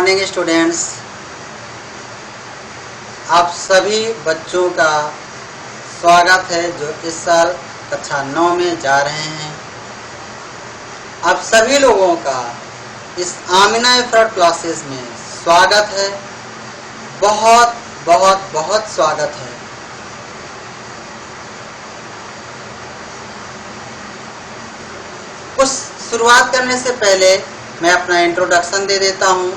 Morning students. आप सभी बच्चों का स्वागत है जो इस साल कक्षा 9 में जा रहे हैं। आप सभी लोगों का इस आमिना एफर्ट क्लासेस में स्वागत है। बहुत बहुत बहुत स्वागत है। कुछ शुरुआत करने से पहले मैं अपना इंट्रोडक्शन दे देता हूँ।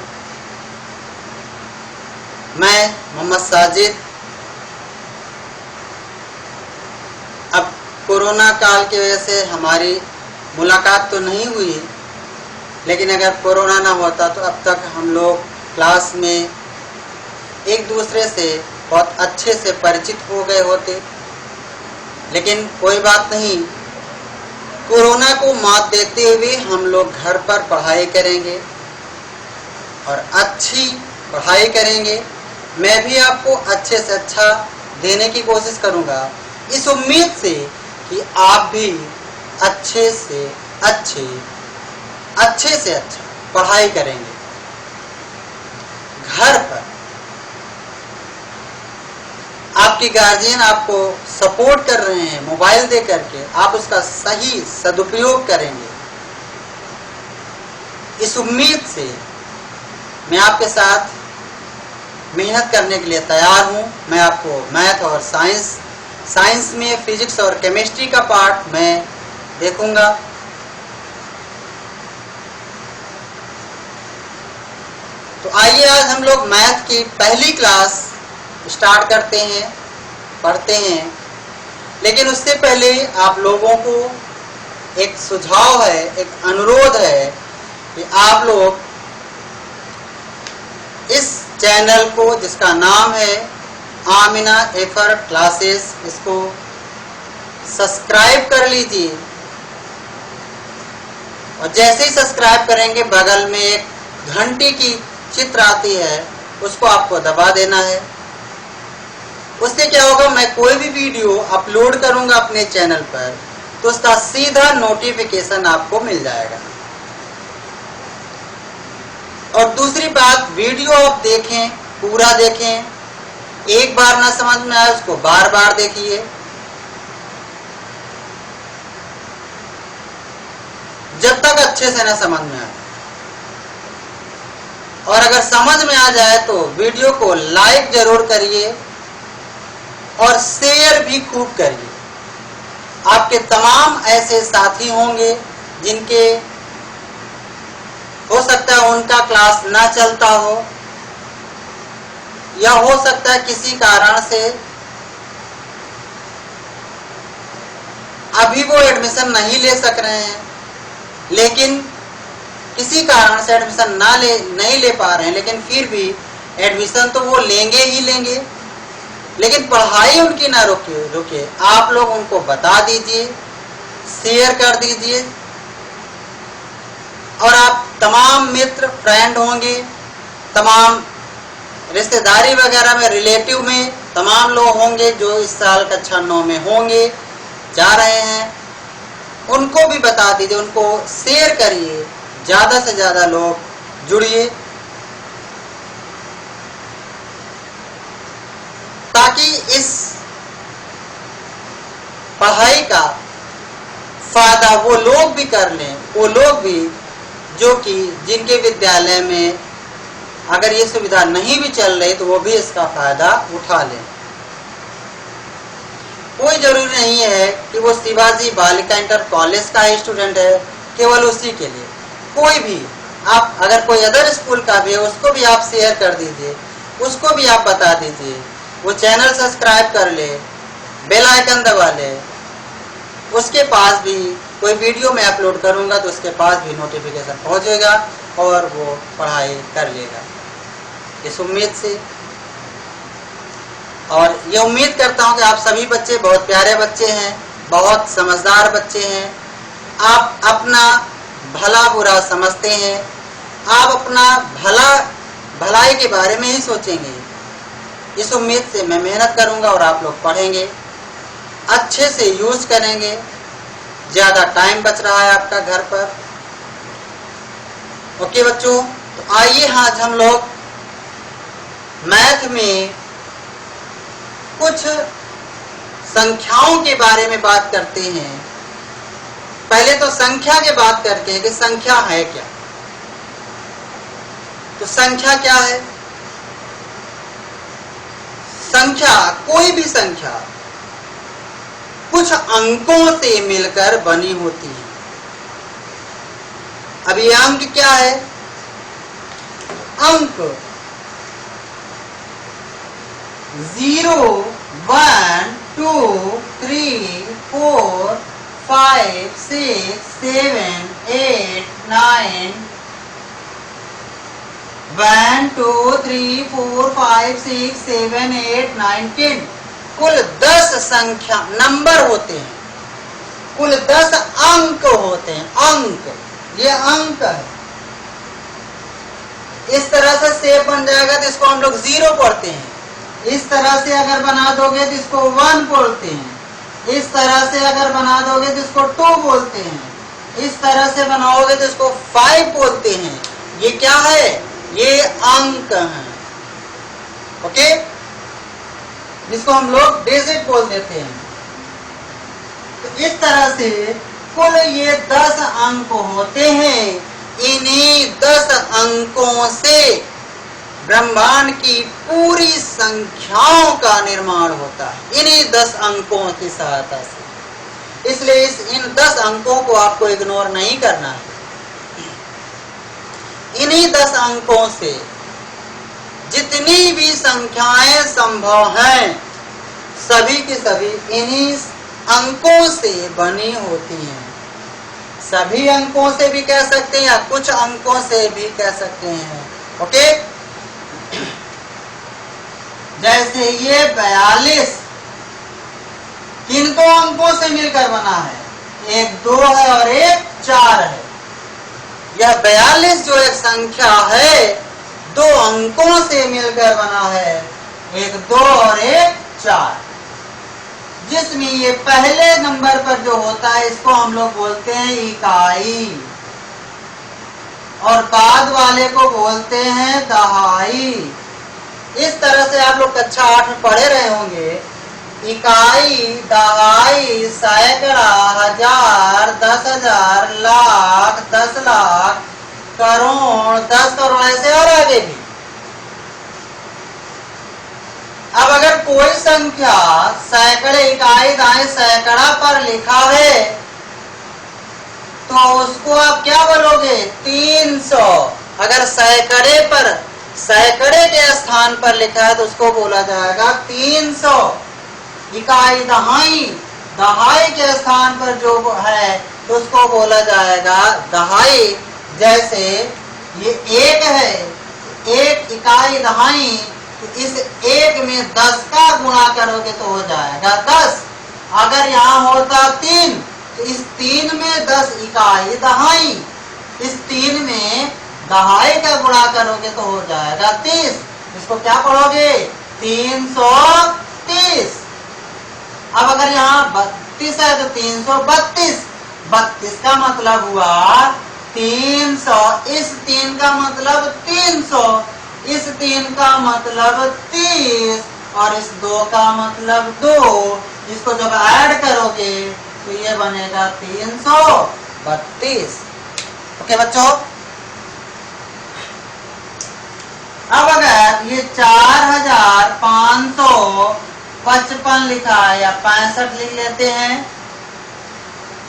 मैं मोहम्मद साजिद। अब कोरोना काल की वजह से हमारी मुलाकात तो नहीं हुई, लेकिन अगर कोरोना ना होता तो अब तक हम लोग क्लास में एक दूसरे से बहुत अच्छे से परिचित हो गए होते। लेकिन कोई बात नहीं, कोरोना को मात देते हुए हम लोग घर पर पढ़ाई करेंगे और अच्छी पढ़ाई करेंगे। मैं भी आपको अच्छे से अच्छा देने की कोशिश करूंगा, इस उम्मीद से कि आप भी अच्छे से अच्छा पढ़ाई करेंगे। घर पर आपके गार्जियन आपको सपोर्ट कर रहे हैं मोबाइल दे करके, आप उसका सही सदुपयोग करेंगे। इस उम्मीद से मैं आपके साथ मेहनत करने के लिए तैयार हूं। मैं आपको मैथ और साइंस में फिजिक्स और केमिस्ट्री का पार्ट मैं देखूंगा। तो आइए आज हम लोग मैथ की पहली क्लास स्टार्ट करते हैं, पढ़ते हैं। लेकिन उससे पहले आप लोगों को एक सुझाव है, एक अनुरोध है कि आप लोग इस चैनल को, जिसका नाम है आमिना एफर्ट क्लासेस, इसको सब्सक्राइब कर लीजिए। और जैसे ही सब्सक्राइब करेंगे बगल में एक घंटी की चित्र आती है, उसको आपको दबा देना है। उससे क्या होगा, मैं कोई भी वीडियो अपलोड करूंगा अपने चैनल पर तो उसका सीधा नोटिफिकेशन आपको मिल जाएगा। और दूसरी बात, वीडियो आप देखें, पूरा देखें। एक बार ना समझ में आए उसको बार बार देखिए। जब तक अच्छे से ना समझ में आए। और अगर समझ में आ जाए तो वीडियो को लाइक जरूर करिए और शेयर भी खूब करिए। आपके तमाम ऐसे साथी होंगे जिनके हो सकता है उनका क्लास ना चलता हो, या हो सकता है किसी कारण से अभी वो एडमिशन नहीं ले सक रहे हैं, लेकिन किसी कारण से एडमिशन नहीं ले पा रहे हैं, लेकिन फिर भी एडमिशन तो वो लेंगे ही लेंगे। लेकिन पढ़ाई उनकी ना रुके। आप लोग उनको बता दीजिए, शेयर कर दीजिए। और आप तमाम मित्र फ्रेंड होंगे, तमाम रिश्तेदारी वगैरह में, रिलेटिव में तमाम लोग होंगे जो इस साल कक्षा 9 में होंगे, जा रहे हैं, उनको भी बता दीजिए, उनको शेयर करिए। ज़्यादा से ज़्यादा लोग जुड़िए ताकि इस पढ़ाई का फायदा वो लोग भी कर लें, वो लोग भी जो कि जिनके विद्यालय में अगर ये सुविधा नहीं भी चल रही तो वो भी इसका फायदा उठा लें। कोई जरूरी नहीं है कि वो शिवाजी बालिका इंटर कॉलेज का स्टूडेंट है केवल उसी के लिए। कोई भी, आप अगर कोई अदर स्कूल का भी है उसको भी आप शेयर कर दीजिए, उसको भी आप बता दीजिए। वो चैनल सब्सक्राइब कर ले, बेल आइकन दबा ले, उसके पास भी कोई वीडियो मैं अपलोड करूंगा तो उसके पास भी नोटिफिकेशन पहुंचेगा और वो पढ़ाई कर लेगा, इस उम्मीद से। और ये उम्मीद करता हूं कि आप सभी बच्चे बहुत प्यारे बच्चे हैं, बहुत समझदार बच्चे हैं। आप अपना भला बुरा समझते हैं, आप अपना भलाई के बारे में ही सोचेंगे। इस उम्मीद से मैं मेहनत करूंगा और आप लोग पढ़ेंगे, अच्छे से यूज करेंगे। ज़्यादा टाइम बच रहा है आपका घर पर। ओके बच्चों, तो आइए आज हम लोग मैथ में कुछ संख्याओं के बारे में बात करते हैं। पहले तो संख्या की बात करते हैं कि संख्या है क्या। तो संख्या क्या है? संख्या कोई भी संख्या कुछ अंकों से मिलकर बनी होती है। अब ये अंक क्या है? अंक 0, 1, 2, 3, 4, 5, 6, 7, 8, 9, 1, 2, 3, 4, 5, 6, 7, 8, 9, 10 कुल 10 संख्या नंबर होते हैं। कुल 10 अंक होते हैं। अंक, ये अंक है। इस तरह से शेप बन जाएगा तो इसको हम लोग 0 पढ़ते हैं। इस तरह से अगर बना दोगे तो इसको 1 बोलते हैं। इस तरह से अगर बना दोगे तो इसको 2 बोलते हैं। इस तरह से बनाओगे तो इसको 5 बोलते हैं। ये क्या है? ये अंक हैं। ओके, जिसको हम लोग डिजिट बोल देते हैं। तो इस तरह से कुल ये 10 अंक होते हैं। इन्हीं 10 अंकों से ब्रह्मांड की पूरी संख्याओं का निर्माण होता है, इन्हीं 10 अंकों की सहायता से। इसलिए इन 10 अंकों को आपको इग्नोर नहीं करना है। इन्हीं 10 अंकों से जितनी भी संख्याएं संभव हैं, सभी की सभी इन्हीं अंकों से बनी होती हैं। सभी अंकों से भी कह सकते हैं या कुछ अंकों से भी कह सकते हैं। ओके, जैसे ये 42 किनको अंकों से मिलकर बना है? एक 2 है और एक 4 है। यह 42 जो एक संख्या है 2 अंकों से मिलकर बना है, एक 2 और एक 4, जिसमें ये पहले नंबर पर जो होता है इसको हम लोग बोलते हैं इकाई और बाद वाले को बोलते हैं दहाई। इस तरह से आप लोग कक्षा 8 में पढ़े रहे होंगे। इकाई, दहाई, सैकड़ा, हजार, 10,000, लाख, 10 लाख, करोड़, 10 करोड़, ऐसे और आगे भी। अब अगर कोई संख्या सैकड़े, इकाई, दहाई, सैकड़ा पर लिखा है तो उसको आप क्या बोलोगे? 300। अगर सैकड़े पर, सैकड़े के स्थान पर लिखा है तो उसको बोला जाएगा 300। इकाई, दहाई, दहाई के स्थान पर जो है तो उसको बोला जाएगा दहाई। जैसे ये 1 है, 1 इकाई दहाई, तो इस 1 में 10 का गुणा करोगे तो हो जाएगा 10। अगर यहाँ होता 3 तो इस 3 में 10 इकाई दहाई, इस 3 में दहाई का गुणा करोगे तो हो जाएगा 30। इसको क्या पढ़ोगे? 330। अब अगर यहाँ 32 है तो 332। 32 का मतलब हुआ 300। इस 3 का मतलब 300, इस 3 का मतलब 30 और इस 2 का मतलब 2। इसको जब ऐड करोगे तो ये बनेगा 332। ओके बच्चों, अब अगर ये 4555 लिखा है या 65 लिख लेते हैं,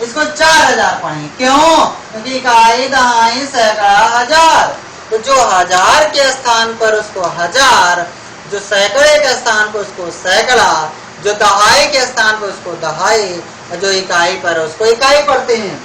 इसको 4000 पढ़ें। क्यों? क्योंकि इकाई, दहाई, सैकड़ा, हजार। तो जो हजार के स्थान पर उसको हजार, जो सैकड़े के स्थान पर उसको सैकड़ा, जो दहाई के स्थान पर उसको दहाई और जो इकाई पर उसको इकाई पढ़ते हैं।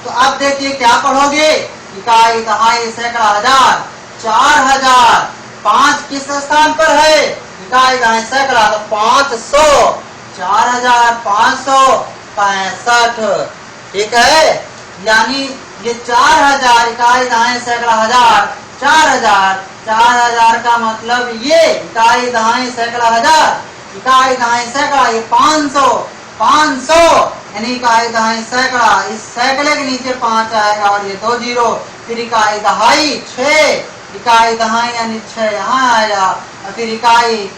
तो अब देखिए क्या पढ़ोगे? इकाई, दहाई, सैकड़ा, हजार। 4000 5 किस स्थान पर है? इकाई, दहाई, सैकड़ा, तो 500। 4565। ठीक है, यानी ये 4000 इकाई, दहाई, सैकड़ा, हजार, 4000। 4000 का मतलब ये इकाई, दहाई, सैकड़ा, हजार, इकाई, दहाई, सैकड़ा, ये 500। 500 यानी इकाई, दहाई, सैकड़ा, इस सैकड़े के नीचे 5 आएगा और ये 2 जीरो। फिर इकाई, दहाई 6, इकाई दहाई यानी 6 यहाँ आएगा, और फिर इकाई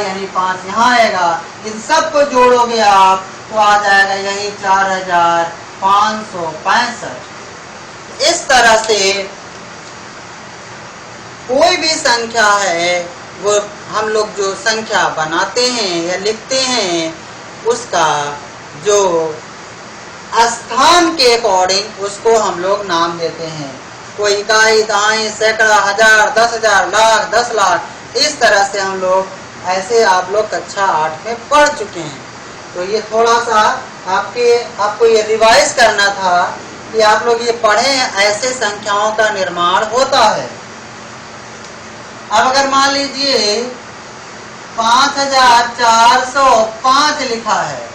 यानी 5 यहाँ आएगा। इन सब को जोड़ोगे आप तो आ जाएगा यही 4565। इस तरह से कोई भी संख्या है वो हम लोग जो संख्या बनाते हैं या लिखते हैं उसका जो स्थान के अकॉर्डिंग उसको हम लोग नाम देते हैं। कोई इकाई, दहाई, सैकड़ा, हजार, 10,000, लाख, 10 लाख, इस तरह से हम लोग ऐसे आप लोग कक्षा 8 में पढ़ चुके हैं। तो ये थोड़ा सा आपको ये रिवाइज करना था कि आप लोग ये पढ़े ऐसे संख्याओं का निर्माण होता है। अब अगर मान लीजिए 5405 लिखा है,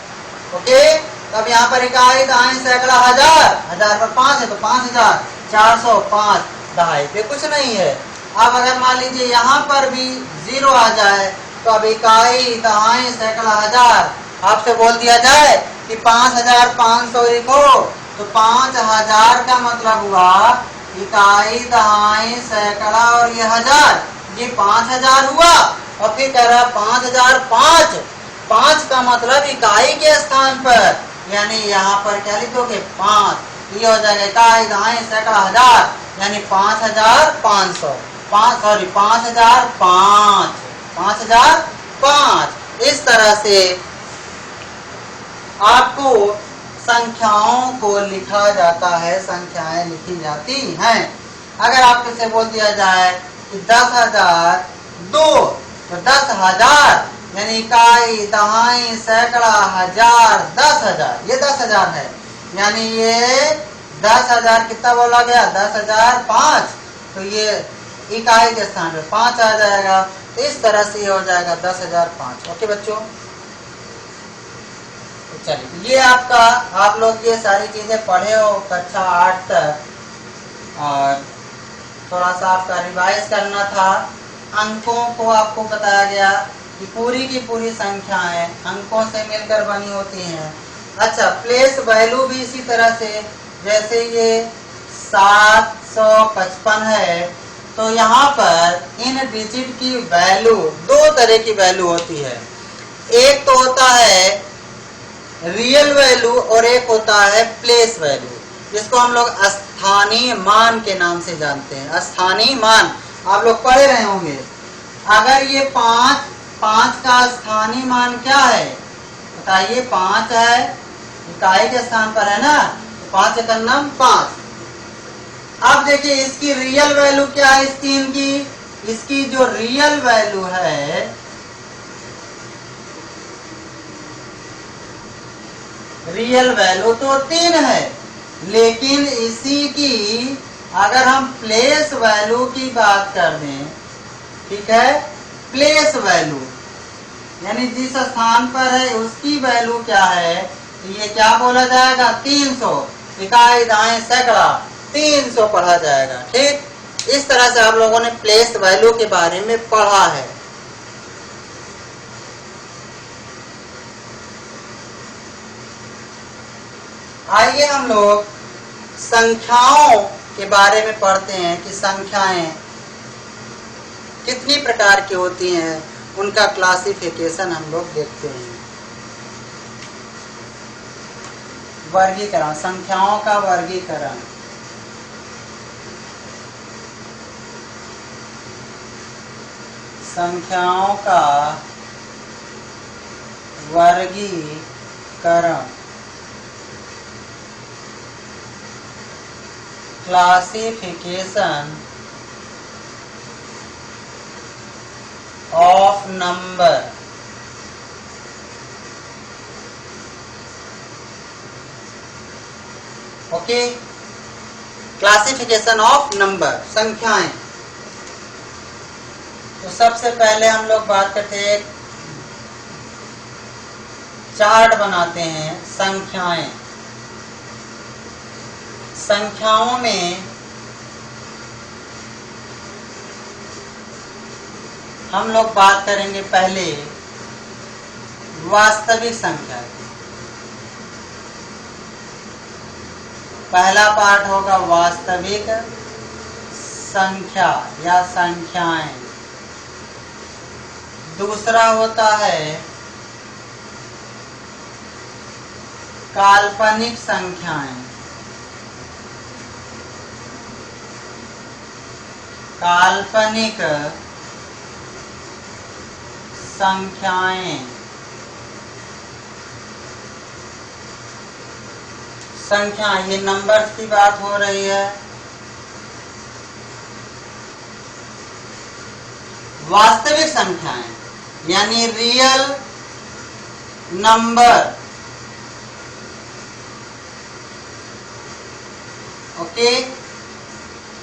ओके, तब यहाँ पर इकाई, दहाई, सैकड़ा, हजार पर 5 है तो 5405 दहाई पे कुछ नहीं है। अब अगर मान लीजिए यहाँ पर भी 0 आ जाए तो अब इकाई, दहाई, सैकड़ा, हजार आपसे बोल दिया जाए कि 5500 लिखो, तो 5000 का मतलब हुआ इकाई, दहाई, सैकड़ा और ये हजार, ये 5000 हुआ। और फिर कह रहा 5005, 5 का मतलब इकाई के स्थान पर, यानी यहाँ पर क्या लिखोगे 5, ये हो जाएगा इकाई, दहाई, सैकड़ा, हजार, यानी 5500, 5005। इस तरह से आपको संख्याओं को लिखा जाता है, संख्याएं लिखी जाती हैं। अगर आपको से बोल दिया जाए कि 10,002, तो 10,000 यानी इकाई, दहाई, सैकड़ा, हजार, 10,000, ये 10,000 है, यानी ये 10,000 कितना बोला गया 10,005, तो ये इकाई के स्थान पे 5 आ जाएगा। तो इस तरह से ये हो जाएगा 10,005। ओके बच्चों, तो चलिए ये आपका, आप लोग ये सारी चीजें पढ़े हो कक्षा 8 तक, और थोड़ा सा आपका रिवाइज करना था। अंकों को आपको बताया गया कि पूरी की पूरी संख्याएं अंकों से मिलकर बनी होती हैं। अच्छा, प्लेस वैल्यू भी इसी तरह से, जैसे ये 755 है, तो यहाँ पर इन डिजिट की वैल्यू, 2 तरह की वैल्यू होती है। एक तो होता है रियल वैल्यू और एक होता है प्लेस वैल्यू, जिसको हम लोग स्थानीय मान के नाम से जानते हैं। स्थानीय मान आप लोग पढ़े रहे होंगे। अगर ये 5 का स्थानीय मान क्या है बताइए, 5 है, इकाई के स्थान पर है ना, तो 5 का नाम 5। अब देखिए इसकी रियल वैल्यू क्या है इस 3 की, इसकी जो रियल वैल्यू है, रियल वैल्यू तो 3 है, लेकिन इसी की अगर हम प्लेस वैल्यू की बात कर दें, ठीक है, प्लेस वैल्यू यानी जिस स्थान पर है उसकी वैल्यू क्या है, तो ये क्या बोला जाएगा 300, इकाई, दहाई, सैकड़ा 300 पढ़ा जाएगा। ठीक, इस तरह से आप लोगों ने प्लेस वैल्यू के बारे में पढ़ा है। आइए हम लोग संख्याओं के बारे में पढ़ते हैं कि संख्याएं कितनी प्रकार की होती हैं, उनका क्लासिफिकेशन हम लोग देखते हैं। वर्गीकरण, संख्याओं का वर्गीकरण। संख्याओं का वर्गीकरण, classification of number. Okay, classification of number, संख्याएं। तो सबसे पहले हम लोग बात करते हैं, चार्ट बनाते हैं संख्याएं। संख्याओं में हम लोग बात करेंगे पहले वास्तविक संख्या। पहला पार्ट होगा वास्तविक संख्या या संख्याएं। दूसरा होता है काल्पनिक संख्याएं। काल्पनिक संख्याएं। संख्या, ये नंबर्स की बात हो रही है। वास्तविक संख्याएं यानी रियल नंबर। ओके,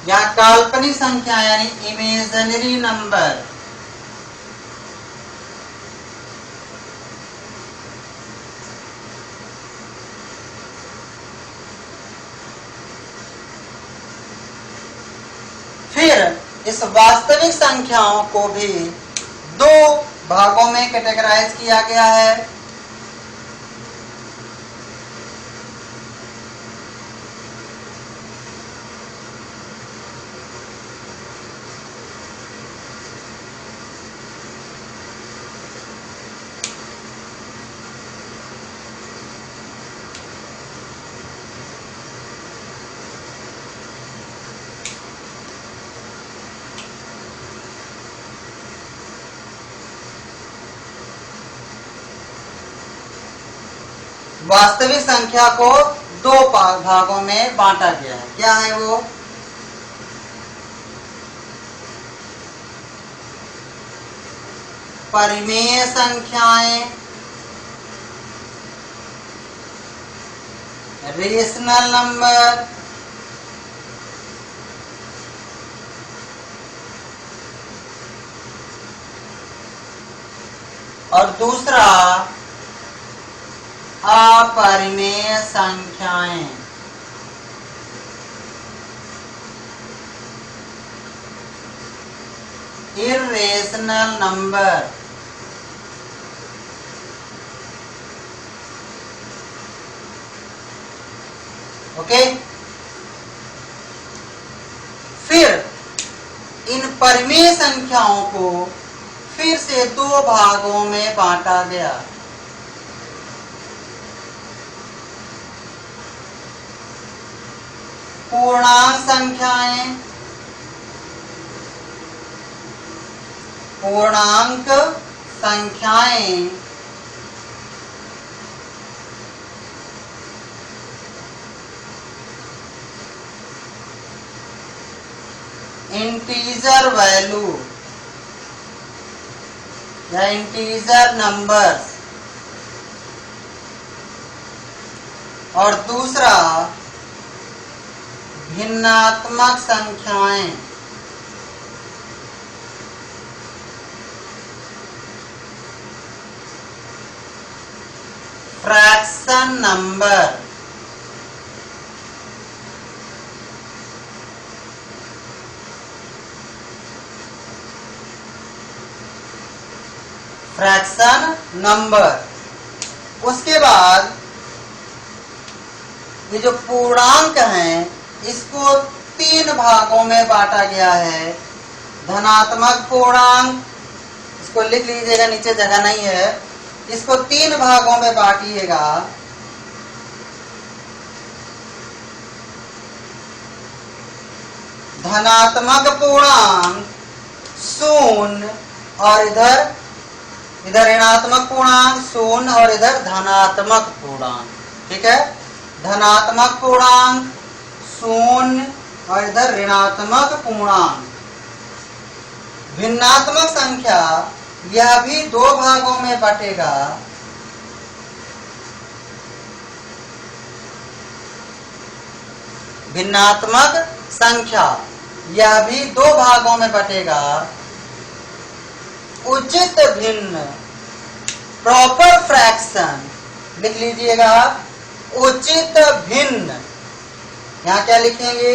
या काल्पनिक संख्या यानी इमेजिनरी नंबर। फिर इस वास्तविक संख्याओं को भी दो भागों में कैटेगराइज किया गया है। वास्तविक संख्या को दो भागों में बांटा गया है। क्या है वो? परिमेय संख्याएं, रेशनल नंबर, और दूसरा अपरिमेय संख्याएं। Irrational number. ओके, फिर इन परिमेय संख्याओं को फिर से दो भागों में बांटा गया। पूर्णांक संख्याएं, पूर्णांक संख्याएं, इंटीजर वैल्यू या इंटीजर नंबर्स, और दूसरा भिन्नात्मक संख्याएं। Fraction number. Fraction number. उसके बाद ये जो पूर्णांक हैं इसको तीन भागों में बांटा गया है। धनात्मक पूर्णांक, इसको लिख लीजिएगा, नीचे जगह नहीं है। इसको तीन भागों में बांटिएगा। धनात्मक पूर्णांक शून्य, और इधर ऋणात्मक पूर्णांक शून्य, और इधर धनात्मक पूर्णांक। ठीक है, धनात्मक पूर्णांक शून्य और इधर ऋणात्मक पूर्णांक। भिन्नात्मक संख्या यह भी दो भागों में बटेगा। भिन्नात्मक संख्या यह भी दो भागों में बटेगा। उचित भिन्न, प्रॉपर फ्रैक्शन, लिख लीजिएगा उचित भिन्न। यहां क्या लिखेंगे?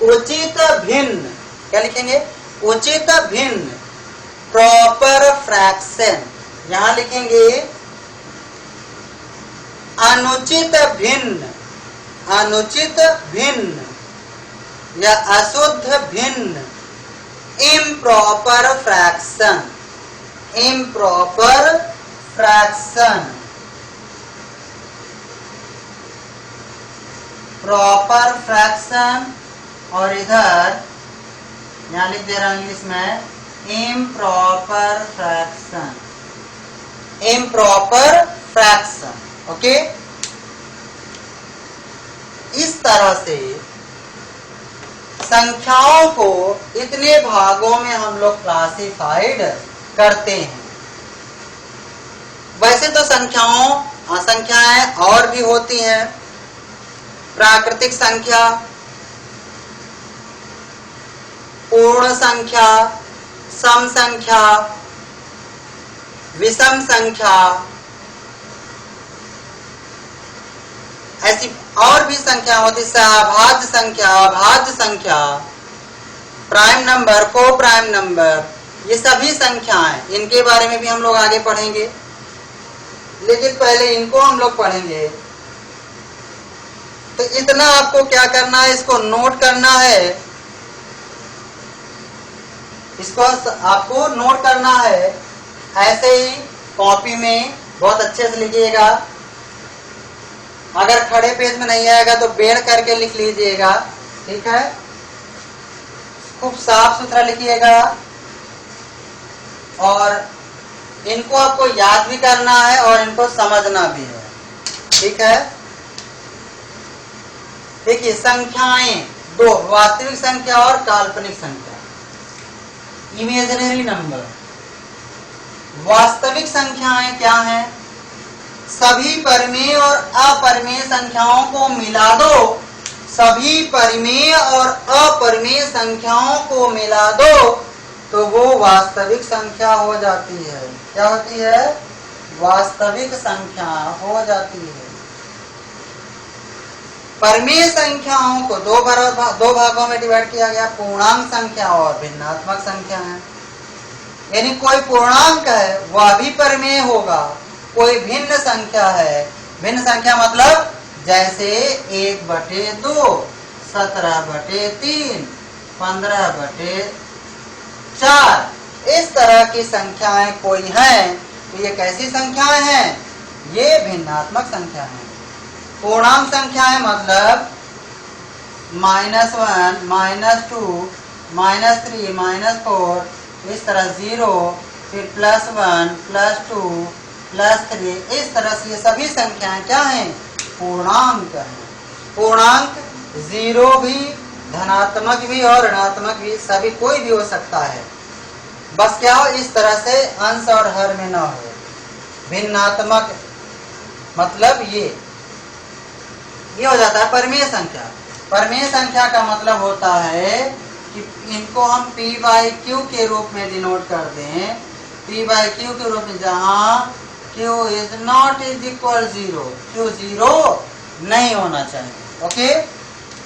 उचित भिन्न। क्या लिखेंगे? उचित भिन्न, प्रॉपर फ्रैक्शन। यहां लिखेंगे अनुचित भिन्न, अनुचित भिन्न या अशुद्ध भिन्न, improper fraction, improper fraction, proper fraction, और इधर यहाँ लिख दे रहा हूं इंग्लिश में improper fraction, improper fraction. Okay, इस तरह से संख्याओं को इतने भागों में हम लोग क्लासिफाइड करते हैं। वैसे तो संख्याएं और भी होती हैं, प्राकृतिक संख्या, पूर्ण संख्या, सम संख्या, विषम संख्या, ऐसी और भी संख्या होती, सहभाज्य संख्या, अभाज्य संख्या, प्राइम नंबर, को प्राइम नंबर, ये सभी संख्याएं, इनके बारे में भी हम लोग आगे पढ़ेंगे, लेकिन पहले इनको हम लोग पढ़ेंगे। तो इतना आपको क्या करना है, इसको नोट करना है, इसको आपको नोट करना है। ऐसे ही कॉपी में बहुत अच्छे से लिखिएगा, अगर खड़े पेज में नहीं आएगा तो बेड़ करके लिख लीजिएगा, ठीक है। खूब साफ सुथरा लिखिएगा, और इनको आपको याद भी करना है और इनको समझना भी है, ठीक है। देखिए, संख्याएं दो, वास्तविक संख्या और काल्पनिक संख्या, इमेजिनरी नंबर। वास्तविक संख्याएं क्या हैं? सभी परिमेय और अपरिमेय संख्याओं को मिला दो, सभी परिमेय और अपरिमेय संख्याओं को मिला दो तो वो वास्तविक संख्या हो जाती है। क्या होती है? वास्तविक संख्या हो जाती है। परिमेय संख्याओं को दो भागों में डिवाइड किया गया, पूर्णांक संख्या और भिन्नात्मक संख्या है। यानी कोई पूर्णांक है वह भी परिमेय होगा, कोई भिन्न संख्या है, भिन्न संख्या मतलब जैसे 1/2, 17/3, 15/4, इस तरह की संख्याएं कोई हैं तो ये कैसी संख्याएं हैं? ये भिन्नात्मक संख्या है। पूर्णांक संख्याएं मतलब -1, -2, -3, -4, इस तरह 0, फिर +1, +2, +3, इस तरह से ये सभी संख्याएं क्या हैं? पूर्णांक हैं। पूर्णांक 0 भी, धनात्मक भी और ऋणात्मक भी, सभी कोई भी हो सकता है। बस क्या हो, इस तरह से अंश और हर में ना हो। भिन्नात्मक मतलब ये हो जाता है परिमेय संख्या। परिमेय संख्या का मतलब होता है कि इनको हम p/q के रूप में डिनोट कर दें, p/q के रूप में, जहां q is not is equal 0, q 0 नहीं होना चाहिए। ओके,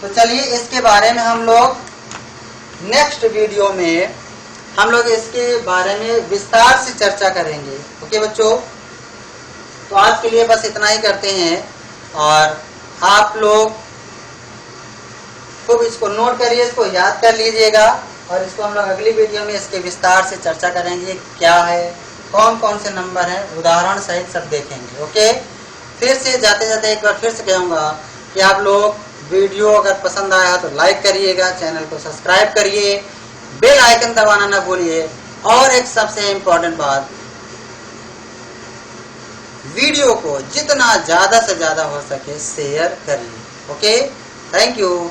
तो चलिए इसके बारे में हम लोग नेक्स्ट वीडियो में हम लोग इसके बारे में विस्तार से चर्चा करेंगे। ओके बच्चों, तो आज के लिए बस इतना ही करते हैं, और आप लोग खूब इसको नोट करिए, इसको याद कर लीजिएगा, और इसको हम लोग अगली वीडियो में इसके विस्तार से चर्चा करेंगे, क्या है, कौन कौन से नंबर हैं, उदाहरण सहित सब देखेंगे। ओके, फिर से जाते जाते एक बार फिर से कहूँगा कि आप लोग वीडियो अगर पसंद आया तो लाइक करिएगा, चैनल को सब्सक्राइब करिए, बेल आइकन दबाना ना भूलिए, और एक सबसे इम्पोर्टेंट बात, वीडियो को जितना ज़्यादा से ज़्यादा हो सके शेयर करिए। Okay, thank you.